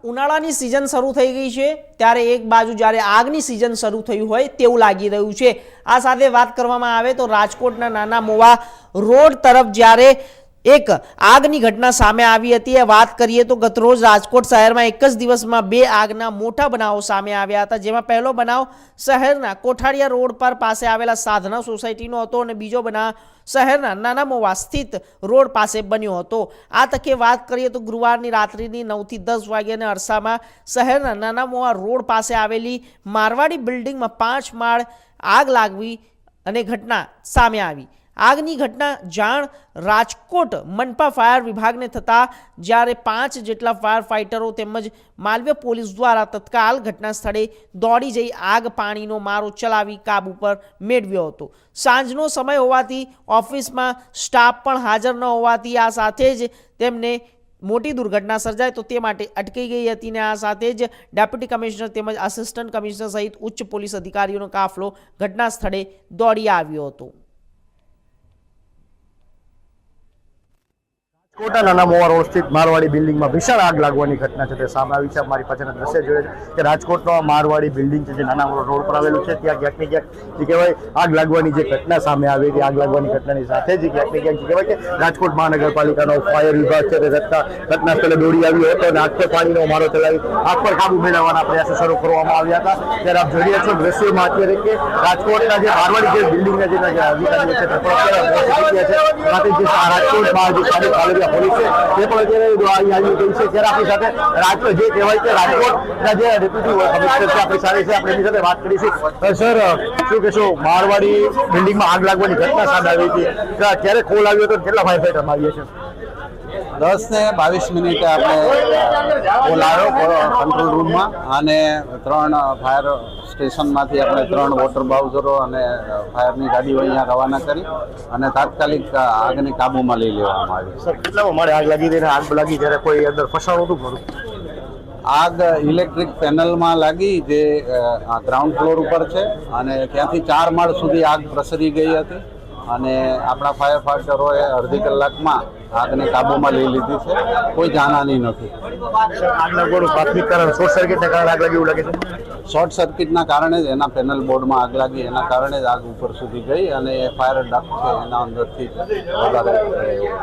ઉનાળાની સિઝન શરૂ થઈ ગઈ છે ત્યારે એક બાજુ જ્યારે આગની સિઝન શરૂ થયું હોય તેવું લાગી રહ્યું છે। આ સાથે વાત કરવામાં આવે તો રાજકોટના નાના મોવા રોડ તરફ જ્યારે એક આગની ઘટના સામે આવી હતી। એ વાત કરીએ તો ગતરોજ રાજકોટ શહેરમાં એક જ દિવસમાં 2 આગના મોટા બનાવો સામે આવ્યા હતા, જેમાં પહેલો બનાવ શહેરના કોઠાડિયા રોડ પર પાસે આવેલા સાધના સોસાયટીનો હતો અને બીજો બનાવ શહેરના નાના મોવા સ્થિત રોડ પાસે બન્યો હતો। આ તકે વાત કરીએ તો ગુરુવારની રાત્રિની 9 થી 10 વાગ્યાના અરસામાં શહેરના નાના મોવા રોડ પાસે આવેલી મારવાડી બિલ્ડિંગમાં 5 માળ આગ લાગવી અને ઘટના સામે આવી। આગની ઘટના જાણ રાજકોટ મનપા ફાયર વિભાગને થતાં જ્યારે 5 જેટલા ફાયર ફાઇટરો તેમજ માલવ્ય પોલીસ દ્વારા તત્કાલ ઘટના સ્થળે દોડી જઈ આગ પાણીનો મારો ચલાવી કાબુ પર મેળવ્યો હતો। સાંજનો સમય હોવાથી ઓફિસમાં સ્ટાફ પણ હાજર ન હોવાથી આ સાથે જ તેમને મોટી દુર્ઘટના સર્જાય તો તે માટે અટકી ગઈ હતી ને આ સાથે જ ડેપ્યુટી કમિશનર તેમજ આસિસ્ટન્ટ કમિશનર સહિત ઉચ્ચ પોલીસ અધિકારીઓનો કાફલો ઘટના સ્થળે દોડી આવ્યો હતો। કોટા નાના મોવા રોડ સ્થિત મારવાડી બિલ્ડિંગમાં વિશાળ આગ લાગવાની ઘટના છે તે સામે આવી છે। મારી પાછળના દ્રશ્ય જોઈએ છે કે રાજકોટનો મારવાડી બિલ્ડિંગ છે જે નાના મોવા રોડ પર આવેલું છે, ત્યાં ક્યાંક ને ક્યાંક જે કહેવાય આગ લાગવાની જે ઘટના સામે આવી હતી, આગ લાગવાની ઘટનાની સાથે જ ક્યાંક ને ક્યાંક જે કહેવાય કે રાજકોટ મહાનગરપાલિકાનો ફાયર વિભાગ છે તે ઘટના સ્થળે દોડી આવ્યો હતો અને આગ પર પાણીનો મારો ચલાવી આગ પર કાબુ મેળવવાના પ્રયાસો શરૂ કરવામાં આવ્યા હતા। ત્યારે આપ જોઈ રહ્યા છો દ્રશ્યોમાં અત્યારે કે રાજકોટના જે મારવાડી જે બિલ્ડિંગના જે અધિકારીઓ છે તે પણ રાજકોટ મહાનગરપાલિકા પોલીસ છે તે પણ અત્યારે આવી ગઈ છે। ત્યારે આપણી સાથે રાજકોટ જે કહેવાય કે રાજકોટના જે ડેપ્યુટી કમિશનર છે આપણી સાથે છે, આપણે એની સાથે વાત કરીશું। સર, શું કહેશો, મારવાડી બિલ્ડિંગમાં આગ લાગવાની ઘટના સામે આવી હતી, ક્યારે કોલ આવ્યો હતો, કેટલા ફાયર ફાઈટરમાં આવ્યા છે? 10 ને 22 મિનિટે આપણે કોલ આવ્યો કંટ્રોલ રૂમમાં અને 3 ફાયર સ્ટેશનમાંથી આપણે 3 વોટર બાઉઝરો અને ફાયરની ગાડીઓ અહીંયા રવાના કરી અને તાત્કાલિક આગને કાબૂમાં લઈ લેવામાં આવી। સર, કેટલામાં મારે આગ લાગી હતી? આગ લાગી ત્યારે કોઈ અંદર ફસાણું હતું ખરું? આગ ઇલેક્ટ્રિક પેનલમાં લાગી જે ગ્રાઉન્ડ ફ્લોર ઉપર છે અને ત્યાંથી 4 માળ સુધી આગ પ્રસરી ગઈ હતી અને આપણા ફાયર ફાઇટરોએ અડધી કલાકમાં આગને કાબૂમાં લઈ લીધી છે। કોઈ જાનહાની નથી। આગ લાગવાનું પ્રાથમિક કારણ શોર્ટ સર્કિટના કારણે આગ લાગી એવું લાગે છે? શોર્ટ સર્કિટના કારણે જ એના પેનલ બોર્ડમાં આગ લાગી, એના કારણે જ આગ ઉપર સુધી ગઈ અને ફાયર ડક્ટ છે એના અંદરથી વધારે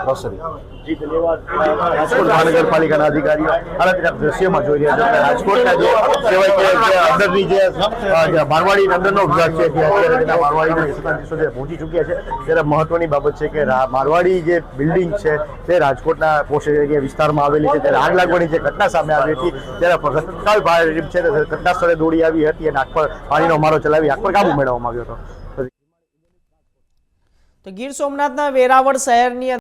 પ્રસરી। રાજકોટ મહાનગરપાલિકાના અધિકારીઓ હાલ દ્રશ્યમાં જોઈ રહ્યા છે રાજકોટના જે કહેવાય કે અંદરની જે મારવાડી અંદરનો વિભાગ છે ત્યાં મારવાડીના નિષ્ણાતો જે પહોંચી ચૂક્યા છે। ત્યારે મહત્વની બાબત છે કે મારવાડી જે બિલ્ડિંગ છે તે રાજકોટના પોસ્ટ વિસ્તારમાં આવેલી છે। ત્યારે આગ લાગવાની જે ઘટના સામે આવી હતી ત્યારે તત્કાલ ફાયર ટીમ છે તે ઘટના સ્થળે દોડી આવી હતી અને આગ પર પાણીનો મારો ચલાવી આગ પર કાબુ મેળવવામાં આવ્યો હતો। તો ગીર સોમનાથના વેરાવળ શહેરની